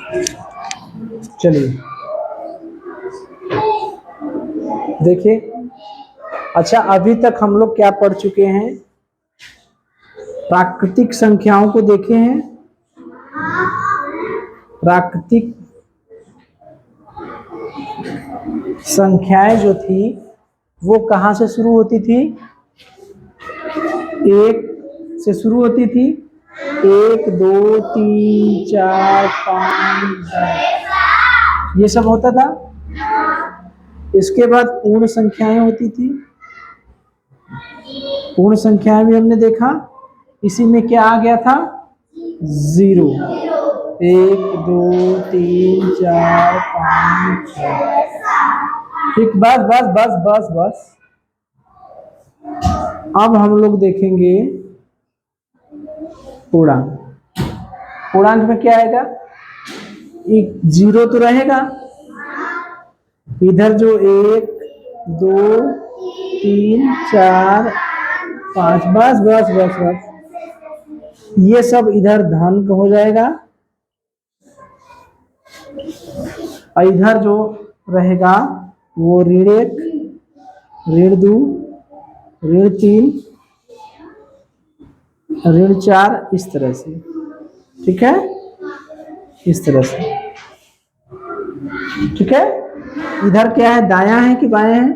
चलिए देखिए, अच्छा अभी तक हम लोग क्या पढ़ चुके हैं? प्राकृतिक संख्याओं को देखे हैं। प्राकृतिक संख्याएं जो थी वो कहाँ से शुरू होती थी? एक से शुरू होती थी। 1 2 3 4 5 10 ये सब होता था। इसके बाद पूर्ण संख्याएं होती थी। पूर्ण संख्याएं भी हमने देखा। इसी में क्या आ गया था? 0। 1 2 3 4 5 6। ठीक, बस बस बस बस बस। अब हम लोग देखेंगे पूर्णांक। पूर्णांक में क्या आएगा? एक 0 तो रहेगा। इधर जो 1 2 3 4 5 बस बस बस बस, ये सब इधर धन का हो जाएगा। और इधर जो रहेगा वो ऋण 1 ऋण 2 ऋण 3 ऋण 4, इस तरह से। ठीक है, इस तरह से। ठीक है, इधर क्या है? दायां है कि बायां है?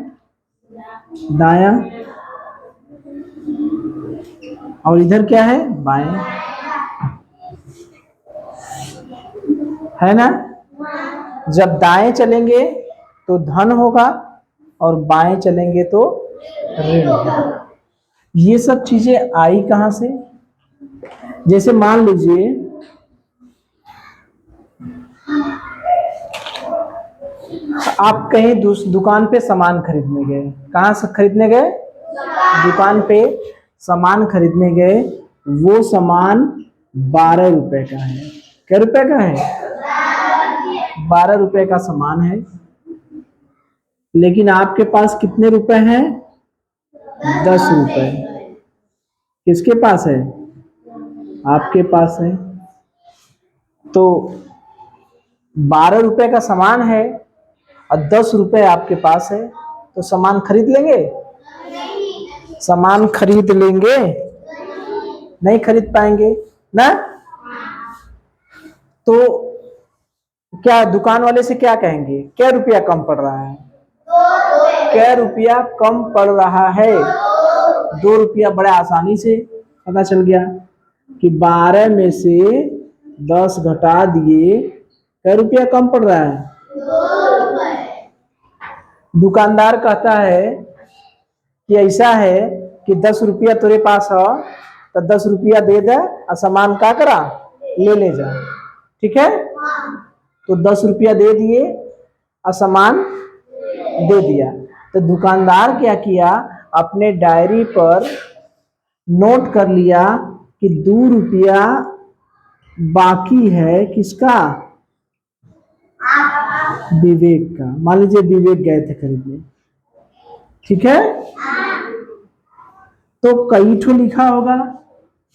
दायां। और इधर क्या है? बाएं। है ना? जब दाएं चलेंगे तो धन होगा और बाएं चलेंगे तो ऋण होगा। ये सब चीजें आई कहां से? जैसे मान लीजिए आप कहीं दुकान पे सामान खरीदने गए। कहां से खरीदने गए? दुकान पे सामान खरीदने गए। वो सामान 12 रुपए का है। क्या रुपए का है? 12 रुपए का सामान है। लेकिन आपके पास कितने रुपए हैं? 10 रुपए। किसके पास है? आपके पास है। तो 12 रुपए का सामान है और 10 रुपए आपके पास है, तो सामान खरीद लेंगे? सामान खरीद लेंगे? नहीं खरीद पाएंगे ना। तो क्या दुकान वाले से क्या कहेंगे? क्या रुपया कम पड़ रहा है? क्या रुपया कम पड़ रहा है? 2 रुपया। बड़े आसानी से पता चल गया कि 12 में से 10 घटा दिए, क्या रुपया कम पड़ रहा है? दुकानदार कहता है कि ऐसा है कि 10 रुपया तेरे पास है तो 10 रुपया दे दे और सामान का करा ले जा। ठीक है, तो 10 रुपया दे दिए और सामान दे दिया। तो दुकानदार क्या किया? अपने डायरी पर नोट कर लिया कि 2 रुपया बाकी है। किसका? विवेक का। मान लीजिए विवेक गए थे खरीदने। ठीक है, तो कई ठो लिखा होगा।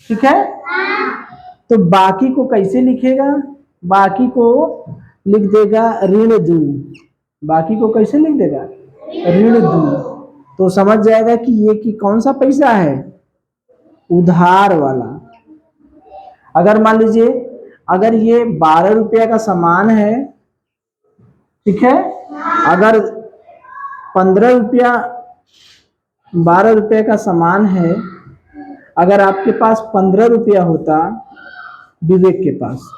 ठीक है, तो बाकी को कैसे लिखेगा? बाकी को लिख देगा ऋण 2। बाकी को कैसे लिख देगा? ऋण 2। तो समझ जाएगा कि ये कि कौन सा पैसा है? उधार वाला। अगर मान लीजिए अगर ये 12 रुपया का सामान है, ठीक है, अगर 15 रुपया 12 रुपये का सामान है, अगर आपके पास 15 रुपया होता विवेक के पास,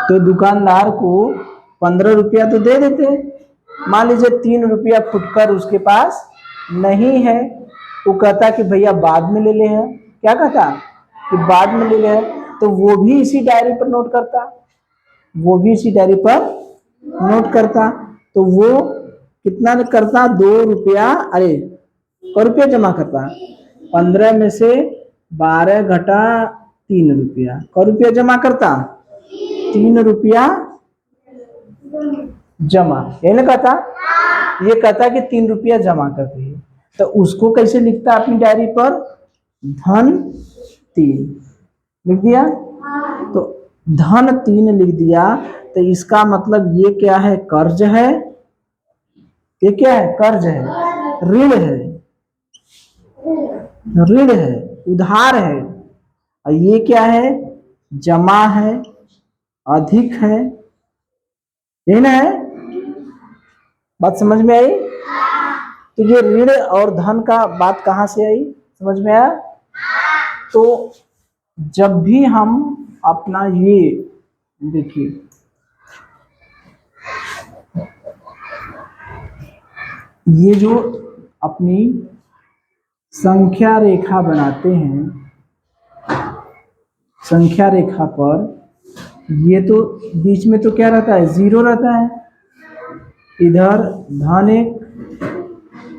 तो दुकानदार को 15 रुपया तो दे देते। मान लीजिए 3 रुपया फुटकर उसके पास नहीं है, वो कहता कि भैया बाद में ले ले है। क्या कहता? कि बाद में ले ले है। तो वो भी इसी डायरी पर नोट करता। वो भी इसी डायरी पर नोट करता। तो वो कितना करता? 2 रुपया। अरे क रुपया जमा करता? 15 में से 12 घटा 3 रुपया। क रुपया जमा करता? 3 रुपया जमा। यही ना कहता? ये कहता कि 3 रुपया जमा कर दिए। तो उसको कैसे लिखता अपनी डायरी पर? धन 3 लिख दिया। तो धन 3 लिख दिया तो इसका मतलब ये क्या है, कर्ज है। ये क्या है, कर्ज है, ऋण है, ऋण है, उधार है। और ये क्या है, जमा है, अधिक है। यही ना है, बात समझ में आई। तो ये ऋण और धन का बात कहां से आई, समझ में आया। तो जब भी हम अपना ये देखिए, ये जो अपनी संख्या रेखा बनाते हैं, संख्या रेखा पर ये तो बीच में तो क्या रहता है, जीरो रहता है। इधर धन 1,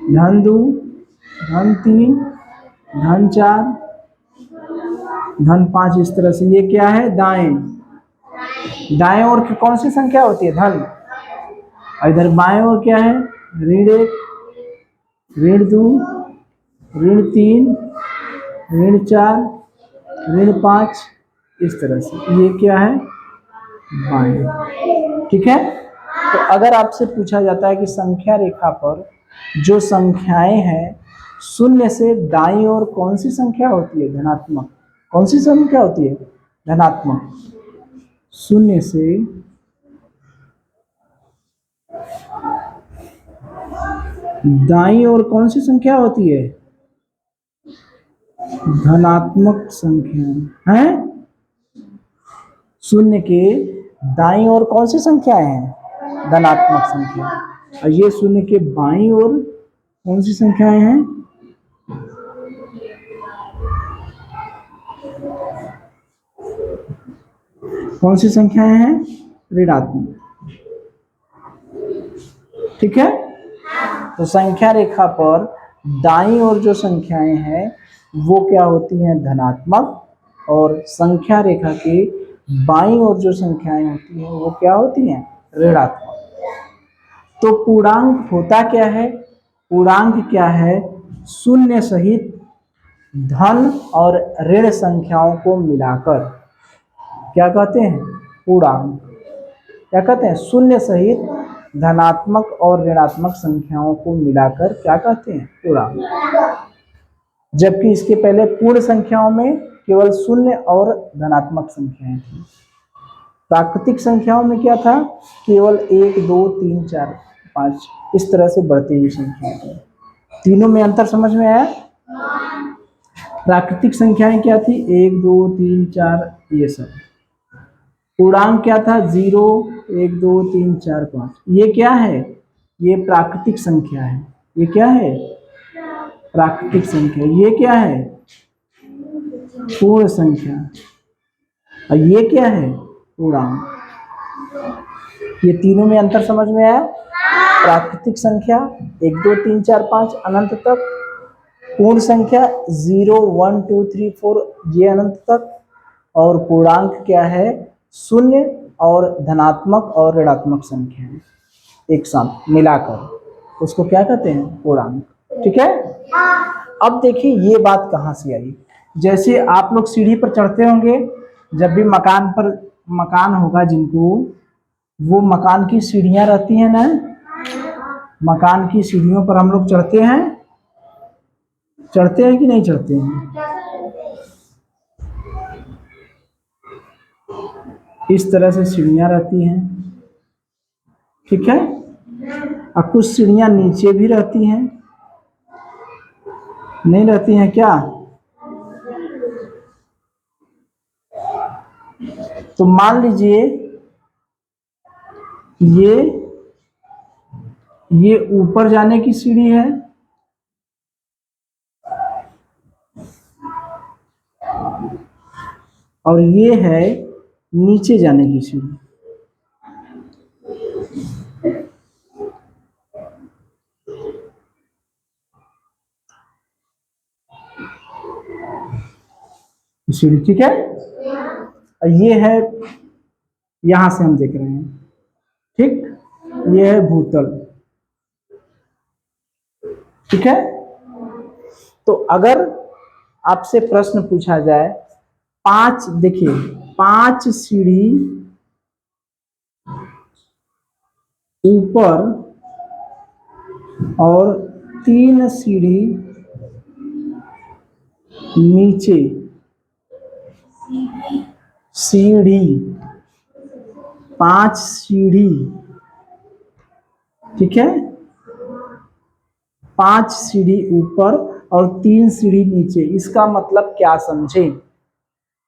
धन 2, धन 3, धन 4, धन 5, इस तरह से। ये क्या है, दाएं, दाएं ओर की कौन सी संख्या होती है, धन। और इधर बाएं ओर क्या है, ऋण 1, ऋण 2, ऋण 3, ऋण 4, ऋण 5, इस तरह से। ये क्या है, बाएं। ठीक है। तो अगर आपसे पूछा जाता है कि संख्या रेखा पर जो संख्याएं हैं, शून्य से दाईं ओर कौन सी संख्या होती है, धनात्मक। कौन सी संख्या होती है, धनात्मक। शून्य से दाईं ओर कौन सी संख्या होती है, धनात्मक संख्या है। शून्य के दाईं ओर कौन सी संख्याएं हैं, धनात्मक संख्या। और ये शून्य के बाईं ओर कौन सी संख्याएं हैं, कौन सी संख्याएं हैं, ऋणात्मक। ठीक है। तो संख्या रेखा पर दाईं ओर जो संख्याएं हैं वो क्या होती हैं, धनात्मक। और संख्या रेखा के बाईं ओर जो संख्याएं होती हैं वो क्या होती हैं, ऋणात्मक। तो पूर्णांक होता क्या है, पूर्णांक क्या है, शून्य सहित धन और ऋण संख्याओं को मिलाकर क्या कहते हैं, पूर्णांक। क्या कहते हैं, शून्य सहित धनात्मक और ऋणात्मक संख्याओं को मिलाकर क्या कहते हैं, पूर्णांक। जबकि इसके पहले पूर्ण संख्याओं में केवल शून्य और धनात्मक संख्याएं थी। प्राकृतिक संख्याओं में क्या था, केवल 1, 2, 3, 4, 5 इस तरह से बढ़ती हुई संख्याएं थी। तीनों में अंतर समझ में आया। प्राकृतिक संख्याएं क्या थी, 1, 2, 3, 4 ये सब। पूर्णांक क्या था, 0, 1, 2, 3, 4, 5। ये क्या है, ये प्राकृतिक संख्या है। ये क्या है, प्राकृतिक संख्या। ये क्या है, पूर्ण संख्या। और ये क्या है, पूर्णांक। ये तीनों में अंतर समझ में आया। प्राकृतिक संख्या 1, 2, 3, 4, 5 अनंत तक, पूर्ण संख्या 0, 1, 2, 3, 4 ये अनंत तक, और पूर्णांक क्या है, शून्य और धनात्मक और ऋणात्मक संख्या एक साथ मिलाकर उसको क्या कहते हैं, पूर्णांक। ठीक है। अब देखिए ये बात कहाँ से आई। जैसे आप लोग सीढ़ी पर चढ़ते होंगे, जब भी मकान पर, मकान होगा जिनको, वो मकान की सीढ़ियां रहती हैं ना, मकान की सीढ़ियों पर हम लोग चढ़ते हैं, चढ़ते हैं कि नहीं चढ़ते हैं। इस तरह से सीढ़ियां रहती हैं। ठीक है। और कुछ सीढ़ियां नीचे भी रहती हैं, नहीं रहती हैं क्या। तो मान लीजिए ये ऊपर जाने की सीढ़ी है, और ये है नीचे जाने की सीढ़ी। सीढ़ी ठीक है। और ये है, यहां से हम देख रहे हैं, ठीक, ये है भूतल। ठीक है। तो अगर आपसे प्रश्न पूछा जाए, 5 देखिए 5 सीढ़ी ऊपर और 3 सीढ़ी नीचे। सीढ़ी, 5 सीढ़ी, ठीक है, 5 सीढ़ी ऊपर और 3 सीढ़ी नीचे। इसका मतलब क्या समझे?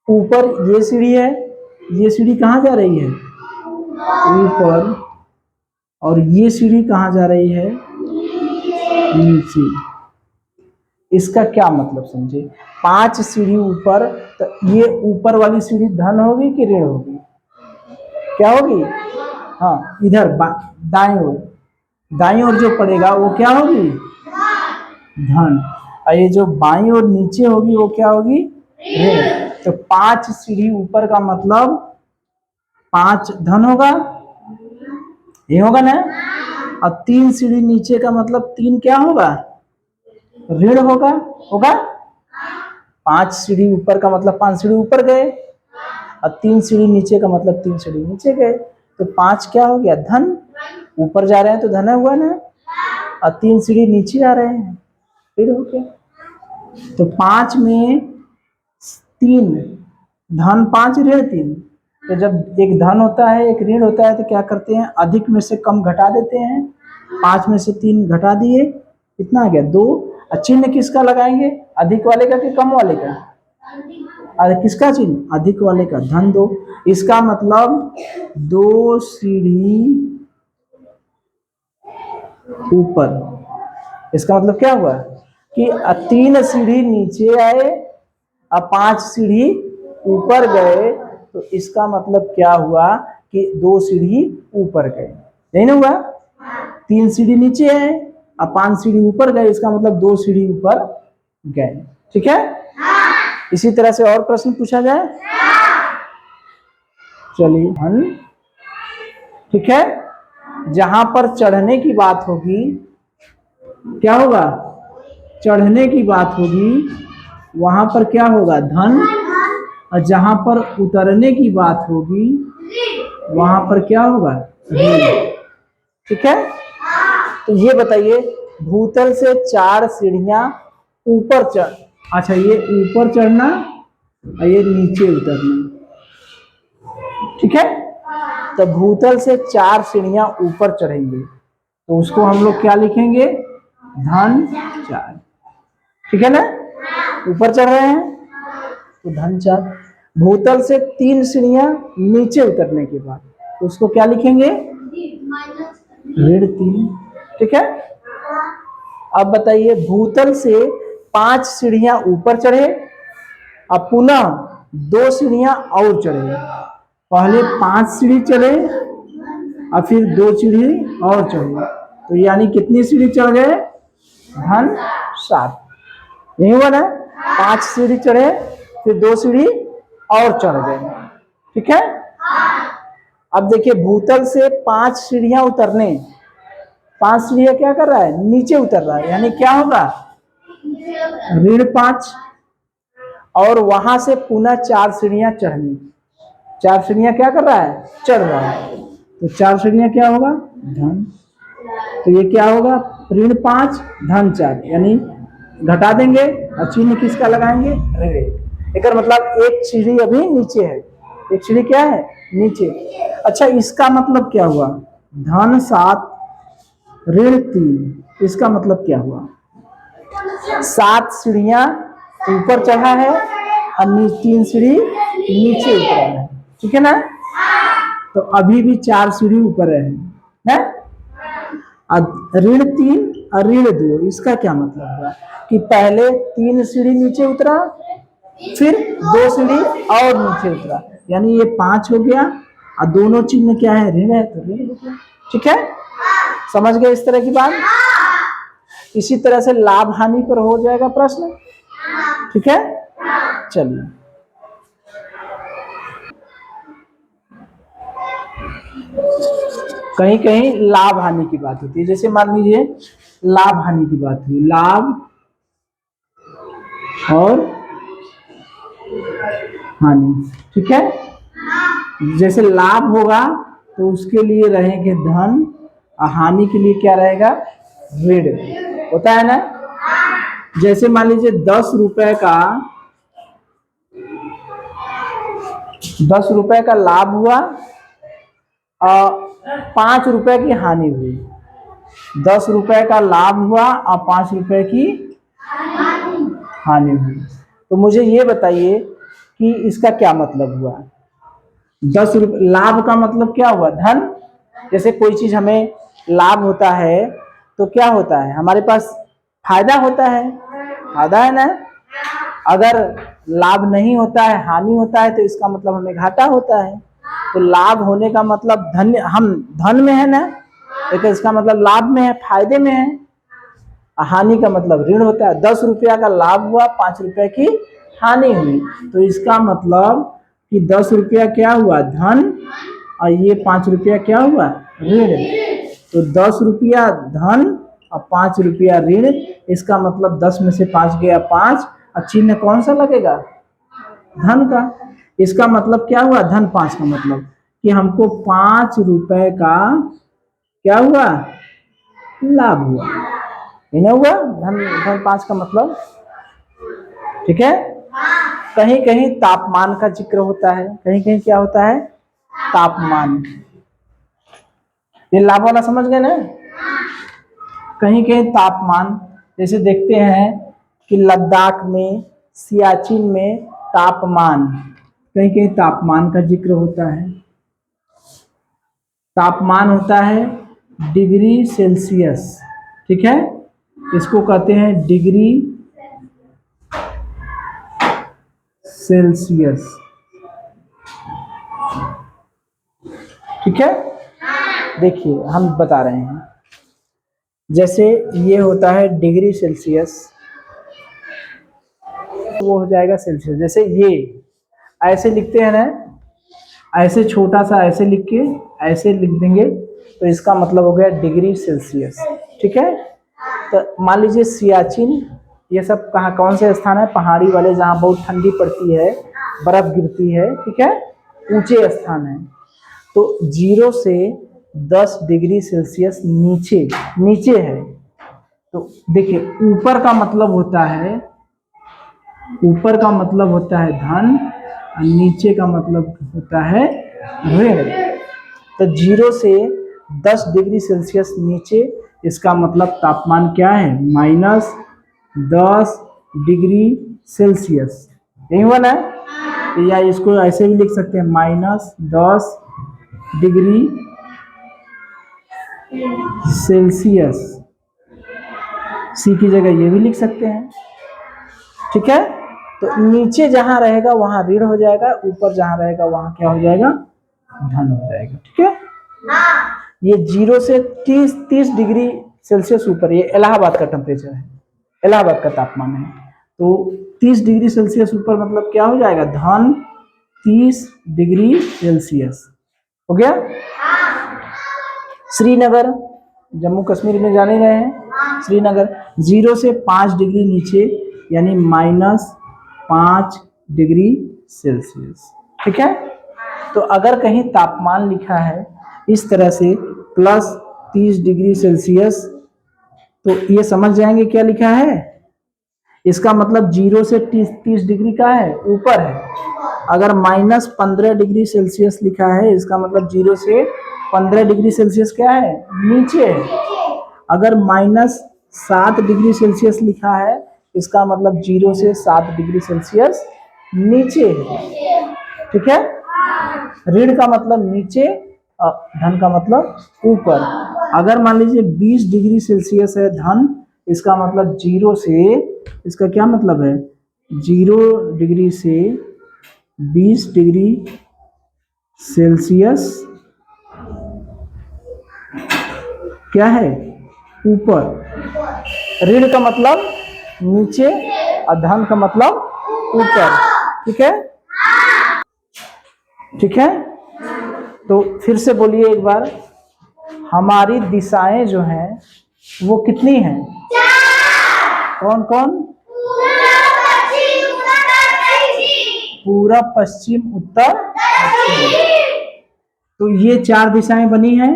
ऊपर ये सीढ़ी है, ये सीढ़ी कहाँ जा रही है? ऊपर। और ये सीढ़ी कहाँ जा रही है? नीचे। इसका क्या मतलब समझे? 5 सीढ़ी ऊपर, तो ये ऊपर वाली सीढ़ी धन होगी कि ऋण होगी? क्या होगी? हाँ, इधर दाएं ओर, दाएं ओर जो पड़ेगा वो क्या होगी? धन। और ये जो बाईं ओर नीचे होगी वो क्या होगी? ऋण। तो 5 सीढ़ी ऊपर का मतलब 5 धन होगा, ये होगा ना। और 3 सीढ़ी नीचे का मतलब 3 क्या होगा? ऋण होगा, होगा। 5 सीढ़ी ऊपर का मतलब 5 सीढ़ी ऊपर गए, और 3 सीढ़ी नीचे का मतलब 3 सीढ़ी नीचे गए। तो 5 क्या हो गया? धन। ऊपर जा रहे हैं तो धन हुआ ना, और 3 सीढ़ी नीचे आ रहे हैं, फिर हो गया। तो 5 में 3 धन, 5 ऋण 3। तो जब एक धन होता है एक ऋण होता है तो क्या करते हैं? अधिक में से कम घटा देते हैं। 5 में से 3 घटा दिए, कितना आ गया? 2। और चिन्ह किसका लगाएंगे? अधिक वाले का कि कम वाले का? अरे किसका चिन्ह? अधिक वाले का, धन 2। इसका मतलब 2 सीढ़ी ऊपर। इसका मतलब क्या हुआ? कि 3 सीढ़ी नीचे आए और 5 सीढ़ी ऊपर गए। तो इसका मतलब क्या हुआ? कि 2 सीढ़ी ऊपर गए, नहीं ना हुआ? 3 सीढ़ी नीचे आए और 5 सीढ़ी ऊपर गए, इसका मतलब 2 सीढ़ी ऊपर गए, ठीक है। इसी तरह से और प्रश्न पूछा जाए। चलिए, धन, ठीक है। जहां पर चढ़ने की बात होगी, क्या होगा? चढ़ने की बात होगी, वहां पर क्या होगा? धन। और जहां पर उतरने की बात होगी वहां पर क्या होगा? ऋण, ठीक है। तो ये बताइए, भूतल से 4 सीढ़ियां ऊपर चढ़, अच्छा ये ऊपर चढ़ना और ये नीचे उतरना, ठीक है। तो भूतल से 4 सीढ़ियां ऊपर चढ़ेंगे तो उसको हम लोग क्या लिखेंगे? धन 4, ठीक है ना। ऊपर चढ़ रहे हैं तो धन 4। भूतल से 3 सीढ़ियां नीचे उतरने के बाद तो उसको क्या लिखेंगे? ऋण 3, ठीक है। अब बताइए, भूतल से 5 सीढ़ियां ऊपर चढ़े अब पुनः 2 सीढ़ियां और चढ़े। पहले 5 सीढ़ी चढ़े और फिर 2 सीढ़ी और चढ़े, तो यानी कितनी सीढ़ी चढ़ गए? धन 7, नहीं हुआ ना। 5 सीढ़ी चढ़े फिर 2 सीढ़ी और चढ़ गए, ठीक है। अब देखिए, भूतल से 5 सीढ़ियां उतरने, 5 सीढ़ियां क्या कर रहा है? नीचे उतर रहा है, यानी क्या होगा? ऋण 5। और वहां से पुनः 4 सीढ़ियां चढ़नी, 4 सीढ़ियां क्या कर रहा है? चढ़ रहा है, तो 4 सीढ़ियां क्या होगा? धन। तो ये क्या होगा? ऋण 5 धन 4, यानी घटा देंगे और चिन्ह किसका लगाएंगे? ऋण। एक मतलब एक सीढ़ी अभी नीचे है, एक सीढ़ी क्या है? नीचे। अच्छा, इसका मतलब क्या हुआ? धन 7 ऋण 3, इसका मतलब क्या हुआ? 7 सीढ़ियां ऊपर चढ़ा है और 3 सीढ़ी नीचे उतरा है, ठीक है ना। तो अभी भी 4 सीढ़ी ऊपर है? ऋण 3 और ऋण 2, इसका क्या मतलब हुआ? कि पहले 3 सीढ़ी नीचे उतरा फिर 2 सीढ़ी और नीचे उतरा, यानी ये 5 हो गया और दोनों चिन्ह क्या है? ऋण है, तो ऋण हो गया, ठीक है। समझ गए इस तरह की बात? इसी तरह से लाभ हानि पर हो जाएगा प्रश्न, ठीक है। चलिए, कहीं कहीं लाभ हानि की बात होती है, जैसे मान लीजिए लाभ हानि की बात हुई, लाभ और हानि, ठीक है। जैसे लाभ होगा तो उसके लिए रहेंगे धन, और हानि के लिए क्या रहेगा, ऋण। होता है ना। जैसे मान लीजिए 10 रुपए का लाभ हुआ और 5 रुपए की हानि हुई। 10 रुपए का लाभ हुआ और 5 रुपए की हानि हुई। तो मुझे ये बताइए कि इसका क्या मतलब हुआ। 10 रुपए लाभ का मतलब क्या हुआ, धन। जैसे कोई चीज हमें लाभ होता है तो क्या होता है, हमारे पास फायदा होता है, फायदा है ना। अगर लाभ नहीं होता है, हानि होता है, तो इसका मतलब हमें घाटा होता है। तो लाभ होने का मतलब धन, हम धन में है ना, लेकिन इसका मतलब लाभ में है, फायदे में है। हानि का मतलब ऋण होता है। 10 रुपया का लाभ हुआ, 5 रुपए की हानि हुई, तो इसका मतलब कि 10 रुपया क्या हुआ, धन, और ये 5 रुपया क्या हुआ, ऋण। तो 10 रुपया धन और 5 रुपया ऋण। इसका मतलब 10 में से 5 गया 5, और चिन्ह कौन सा लगेगा, धन का। इसका मतलब क्या हुआ, धन 5 का मतलब कि हमको 5 रुपए का क्या हुआ, लाभ हुआ। नहीं हुआ, धन धन 5 का मतलब। ठीक है। कहीं कहीं तापमान का जिक्र होता है, कहीं कहीं क्या होता है, तापमान। ये लाभ वाला समझ गए ना। कहीं कहीं तापमान, जैसे देखते हैं कि लद्दाख में, सियाचिन में तापमान, कहीं कहीं तापमान का जिक्र होता है। तापमान होता है डिग्री सेल्सियस। ठीक है, इसको कहते हैं डिग्री सेल्सियस। ठीक है, देखिए हम बता रहे हैं। जैसे ये होता है डिग्री सेल्सियस, वो हो जाएगा सेल्सियस। जैसे ये ऐसे लिखते हैं ना, ऐसे छोटा सा ऐसे लिख के ऐसे लिख देंगे, तो इसका मतलब हो गया डिग्री सेल्सियस। ठीक है। तो मान लीजिए सियाचिन, ये सब कहाँ कौन से स्थान है, पहाड़ी वाले, जहाँ बहुत ठंडी पड़ती है, बर्फ गिरती है। ठीक है, ऊंचे स्थान है। तो 0 से 10 डिग्री सेल्सियस नीचे नीचे है। तो देखिए ऊपर का मतलब होता है, ऊपर का मतलब होता है धन, और नीचे का मतलब होता है ऋण। तो 0 से 10 डिग्री सेल्सियस नीचे, इसका मतलब तापमान क्या है, -10 डिग्री सेल्सियस। यही हुआ ना। या इसको ऐसे भी लिख सकते हैं, -10 डिग्री सेल्सियस। सी की जगह ये भी लिख सकते हैं। ठीक है। तो नीचे जहां रहेगा वहां ऋण हो जाएगा, ऊपर जहां रहेगा वहां क्या हो जाएगा, धन हो जाएगा। ठीक है। ये 0 से 30 डिग्री सेल्सियस ऊपर, ये इलाहाबाद का टेम्परेचर है, इलाहाबाद का तापमान है। तो 30 डिग्री सेल्सियस ऊपर मतलब क्या हो जाएगा, धन 30 डिग्री सेल्सियस। हो गया। श्रीनगर, जम्मू कश्मीर में जाने गए हैं, श्रीनगर 0 से 5 डिग्री नीचे, यानी -5 डिग्री सेल्सियस। ठीक है। तो अगर कहीं तापमान लिखा है इस तरह से +30 डिग्री सेल्सियस, तो ये समझ जाएंगे क्या लिखा है। इसका मतलब 0 से 30 डिग्री का है, ऊपर है। अगर -15 डिग्री सेल्सियस लिखा है, इसका मतलब 0 से 15 डिग्री सेल्सियस क्या है, नीचे है। अगर -7 डिग्री सेल्सियस लिखा है, इसका मतलब 0 से 7 डिग्री सेल्सियस नीचे है। ठीक है। ऋण का मतलब नीचे, धन का मतलब ऊपर। अगर मान लीजिए 20 डिग्री सेल्सियस है धन, इसका मतलब 0 से, इसका क्या मतलब है, 0 डिग्री से 20 डिग्री सेल्सियस क्या है, ऊपर। ऋण का मतलब नीचे और धन का मतलब ऊपर। ठीक है। ठीक है। तो फिर से बोलिए एक बार, हमारी दिशाएं जो हैं वो कितनी हैं, कौन कौन, पूरब पश्चिम उत्तर दक्षिण। तो ये 4 दिशाएं बनी हैं,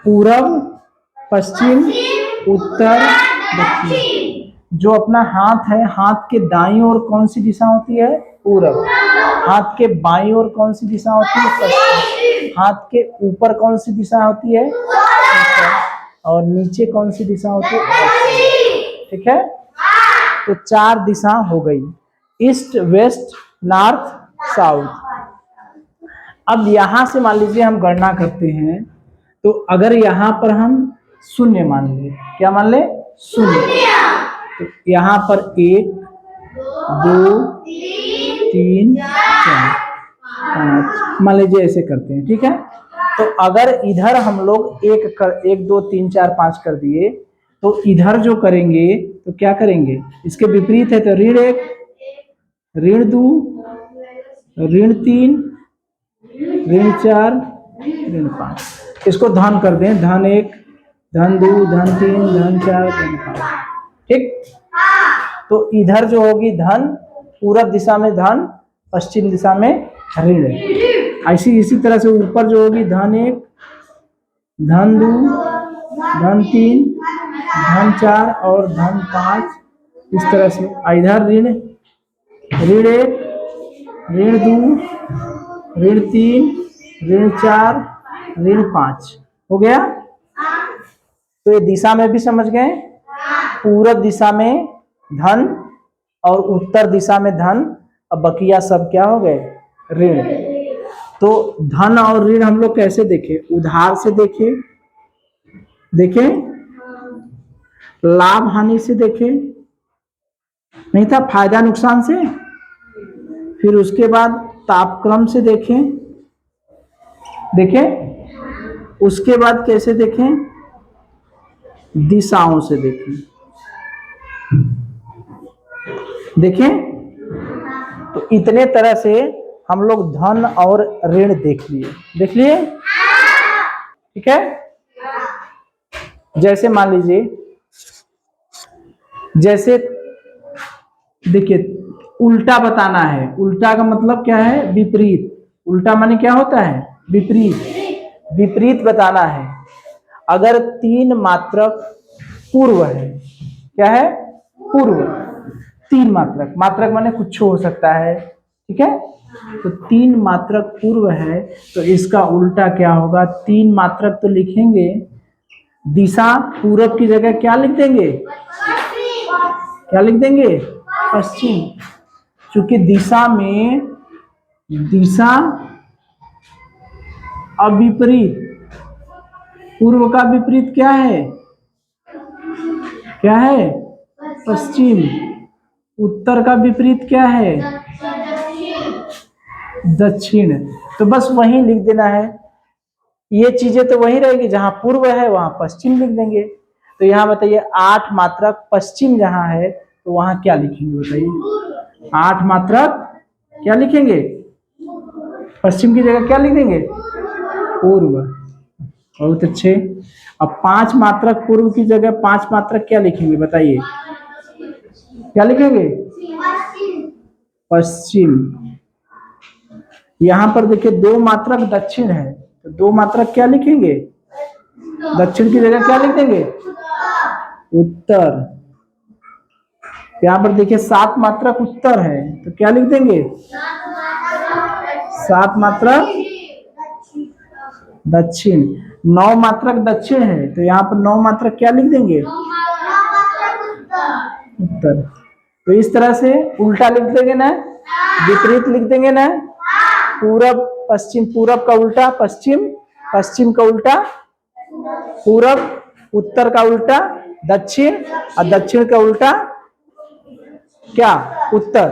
पूरब, पश्चिम, उत्तर, दक्षिण। जो अपना हाथ है, हाथ के दाईं ओर कौन सी दिशा होती है? पूरब। हाथ के बाईं ओर कौन सी दिशा होती है? पश्चिम। हाथ के ऊपर कौन सी दिशा होती है? उत्तर। और नीचे कौन सी दिशा होती है? दक्षिण। ठीक है, तो 4 दिशा हो गई, ईस्ट, वेस्ट, नॉर्थ, साउथ। अब यहां से मान लीजिए हम गणना करते हैं, तो अगर यहाँ पर हम शून्य मान ले, क्या मान ले? शून्य। तो यहाँ पर 1 2 3 4 5 मान लीजिए, ऐसे करते हैं। ठीक है, तो अगर इधर हम लोग 1 2 3 4 5 कर दिए, तो इधर जो करेंगे तो क्या करेंगे? इसके विपरीत है, तो ऋण 1, ऋण 2, ऋण 3, ऋण 4, ऋण 5। इसको धन कर दें, धन 1, धन 2, धन 3, धन 4, धन 5। ठीक, तो इधर जो होगी धन, पूरब दिशा में धन, पश्चिम दिशा में ऋण। ऐसी इसी तरह से ऊपर जो होगी धन 1, धन 2, धन 3, धन 4 और धन 5, इस तरह से। इधर ऋण, ऋण 1, ऋण 2, ऋण 3, ऋण 4, ऋण 5 हो गया। तो ये दिशा में भी समझ गए, पूरब दिशा में धन और उत्तर दिशा में धन, अब बकिया सब क्या हो गए? ऋण। तो धन और ऋण हम लोग कैसे देखें? उधार से देखें, लाभ हानि से देखें, नहीं था फायदा नुकसान से, फिर उसके बाद तापक्रम से देखें, उसके बाद कैसे देखें? दिशाओं से देखें। तो इतने तरह से हम लोग धन और ऋण देख लिए। ठीक है, जैसे मान लीजिए, जैसे देखिए, उल्टा बताना है। उल्टा का मतलब क्या है? विपरीत। उल्टा माने क्या होता है? विपरीत। विपरीत बताना है। अगर 3 मात्रक पूर्व है, क्या है? पूर्व। 3 मात्रक, मात्रक माने कुछ हो सकता है। ठीक है, तो 3 मात्रक पूर्व है, तो इसका उल्टा क्या होगा? 3 मात्रक तो लिखेंगे, दिशा पूरब की जगह क्या लिख देंगे? क्या लिख देंगे? पश्चिम। क्योंकि दिशा अविपरीत, पूर्व का विपरीत क्या है? पश्चिम। उत्तर का विपरीत क्या है? दक्षिण। तो बस वही लिख देना है। ये चीजें तो वही रहेगी, जहां पूर्व है वहां पश्चिम लिख देंगे। तो यहाँ बताइए, 8 मात्रक पश्चिम जहां है, तो वहां क्या लिखेंगे? बताइए, 8 मात्रक क्या लिखेंगे? पश्चिम की जगह क्या लिख देंगे? पूर्व। बहुत अच्छे। अब 5 मात्रक पूर्व की जगह 5 मात्रक क्या लिखेंगे? बताइए, क्या लिखेंगे? पश्चिम। यहां पर देखिए 2 मात्रक दक्षिण है, तो 2 मात्रक क्या लिखेंगे? दक्षिण की जगह क्या लिख देंगे? उत्तर। यहाँ पर देखिए 7 मात्रक उत्तर है, तो क्या लिख देंगे? 7 मात्रक दक्षिण। 9 मात्रक दक्षिण है, तो यहाँ पर 9 मात्रक क्या लिख देंगे? उत्तर। तो इस तरह से उल्टा लिख देंगे ना, विपरीत लिख देंगे ना। पूरब पश्चिम, पूरब का उल्टा पश्चिम, पश्चिम का उल्टा पूरब, उत्तर का उल्टा दक्षिण, और दक्षिण का उल्टा क्या? उत्तर।